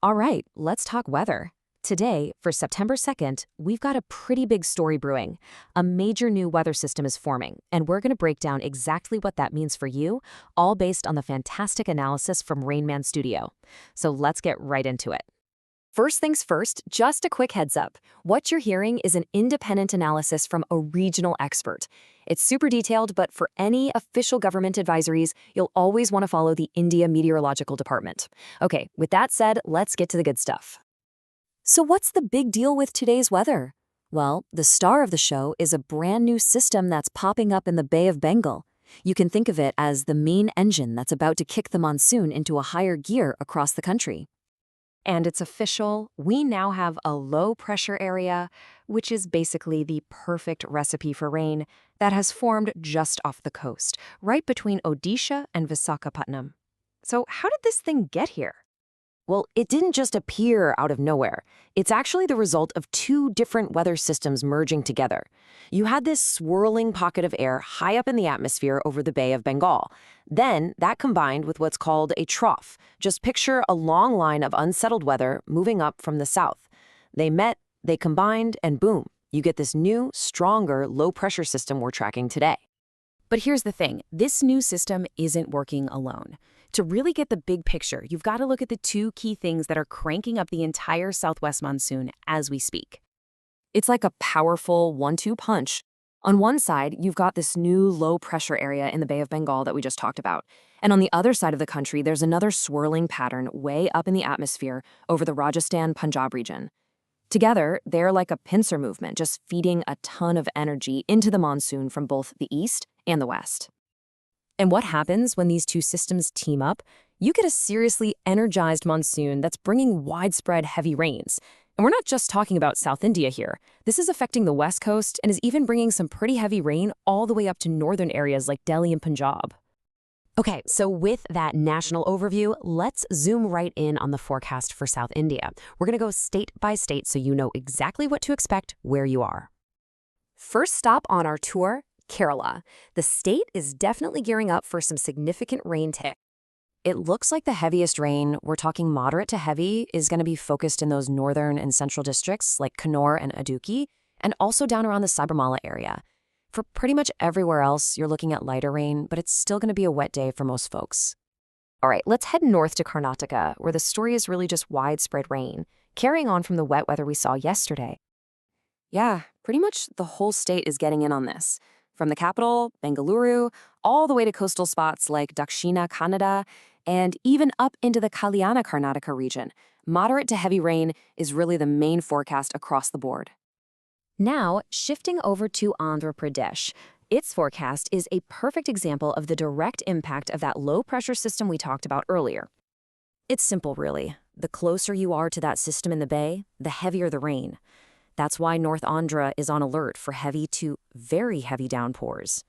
All right, let's talk weather. Today, for September 2nd, we've got a pretty big story brewing. A major new weather system is forming, and we're going to break down exactly what that means for you, all based on the fantastic analysis from Rain Man Studio. So let's get right into it. First things first, just a quick heads up. What you're hearing is an independent analysis from a regional expert. It's super detailed, but for any official government advisories, you'll always want to follow the India Meteorological Department. Okay, with that said, let's get to the good stuff. So what's the big deal with today's weather? Well, the star of the show is a brand new system that's popping up in the Bay of Bengal. You can think of it as the main engine that's about to kick the monsoon into a higher gear across the country. And it's official, we now have a low-pressure area, which is basically the perfect recipe for rain, that has formed just off the coast, right between Odisha and Visakhapatnam. So how did this thing get here? Well, it didn't just appear out of nowhere. It's actually the result of two different weather systems merging together. You had this swirling pocket of air high up in the atmosphere over the Bay of Bengal. Then, that combined with what's called a trough. Just picture a long line of unsettled weather moving up from the south. They met, they combined, and boom, you get this new, stronger, low-pressure system we're tracking today. But here's the thing, this new system isn't working alone. To really get the big picture, you've got to look at the two key things that are cranking up the entire southwest monsoon as we speak. It's like a powerful 1-2 punch. On one side, you've got this new low-pressure area in the Bay of Bengal that we just talked about. And on the other side of the country, there's another swirling pattern way up in the atmosphere over the Rajasthan-Punjab region. Together, they're like a pincer movement, just feeding a ton of energy into the monsoon from both the east and the west. And what happens when these two systems team up? You get a seriously energized monsoon that's bringing widespread heavy rains. And we're not just talking about South India here. This is affecting the West Coast and is even bringing some pretty heavy rain all the way up to northern areas like Delhi and Punjab. Okay, so with that national overview, let's zoom right in on the forecast for South India. We're going to go state by state so you know exactly what to expect where you are. First stop on our tour, Kerala. The state is definitely gearing up for some significant rain today. It looks like the heaviest rain, we're talking moderate to heavy, is going to be focused in those northern and central districts like Kannur and Idukki, and also down around the Sabarmala area. For pretty much everywhere else, you're looking at lighter rain, but it's still going to be a wet day for most folks. All right, let's head north to Karnataka, where the story is really just widespread rain, carrying on from the wet weather we saw yesterday. Yeah, pretty much the whole state is getting in on this. From the capital, Bengaluru, all the way to coastal spots like Dakshina Kannada, and even up into the Kalyana Karnataka region. Moderate to heavy rain is really the main forecast across the board. Now, shifting over to Andhra Pradesh. Its forecast is a perfect example of the direct impact of that low-pressure system we talked about earlier. It's simple, really. The closer you are to that system in the bay, the heavier the rain. That's why North Andhra is on alert for heavy to very heavy downpours.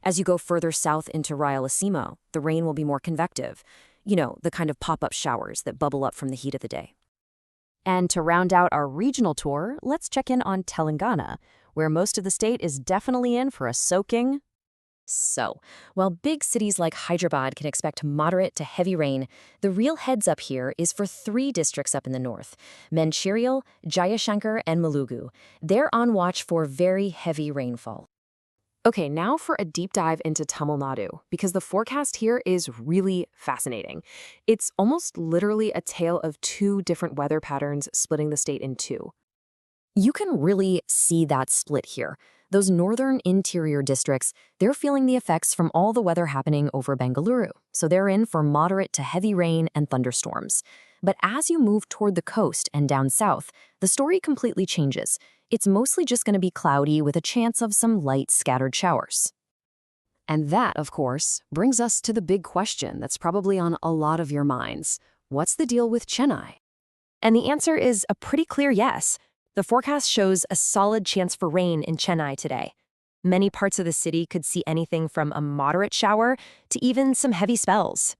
As you go further south into Rayalaseema, the rain will be more convective. You know, the kind of pop-up showers that bubble up from the heat of the day. And to round out our regional tour, let's check in on Telangana, where most of the state is definitely in for a soaking. So, while big cities like Hyderabad can expect moderate to heavy rain, the real heads up here is for 3 districts up in the north, Mancherial, Jayashankar, and Mulugu. They're on watch for very heavy rainfall. Okay, now for a deep dive into Tamil Nadu, because the forecast here is really fascinating. It's almost literally a tale of 2 different weather patterns splitting the state in 2. You can really see that split here. Those northern interior districts, they're feeling the effects from all the weather happening over Bengaluru, so they're in for moderate to heavy rain and thunderstorms. But as you move toward the coast and down south, the story completely changes. It's mostly just going to be cloudy with a chance of some light scattered showers. And that, of course, brings us to the big question that's probably on a lot of your minds. What's the deal with Chennai? And the answer is a pretty clear yes. The forecast shows a solid chance for rain in Chennai today. Many parts of the city could see anything from a moderate shower to even some heavy spells.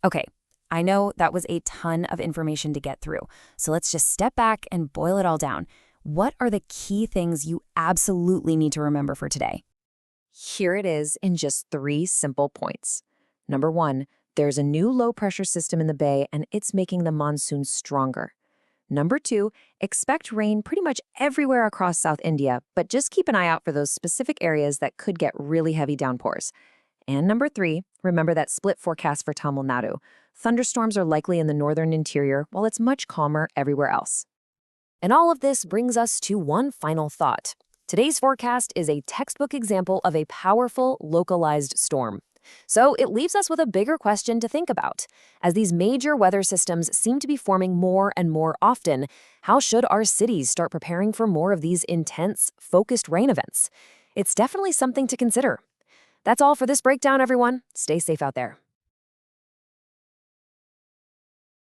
Okay, I know that was a ton of information to get through, so let's just step back and boil it all down. What are the key things you absolutely need to remember for today? Here it is in just 3 simple points. Number 1, There's a new low-pressure system in the bay, and it's making the monsoon stronger. Number 2, expect rain pretty much everywhere across South India, but just keep an eye out for those specific areas that could get really heavy downpours. And number 3, remember that split forecast for Tamil Nadu. Thunderstorms are likely in the northern interior, while it's much calmer everywhere else. And all of this brings us to one final thought. Today's forecast is a textbook example of a powerful, localized storm. So it leaves us with a bigger question to think about. As these major weather systems seem to be forming more and more often, how should our cities start preparing for more of these intense, focused rain events? It's definitely something to consider. That's all for this breakdown, everyone. Stay safe out there.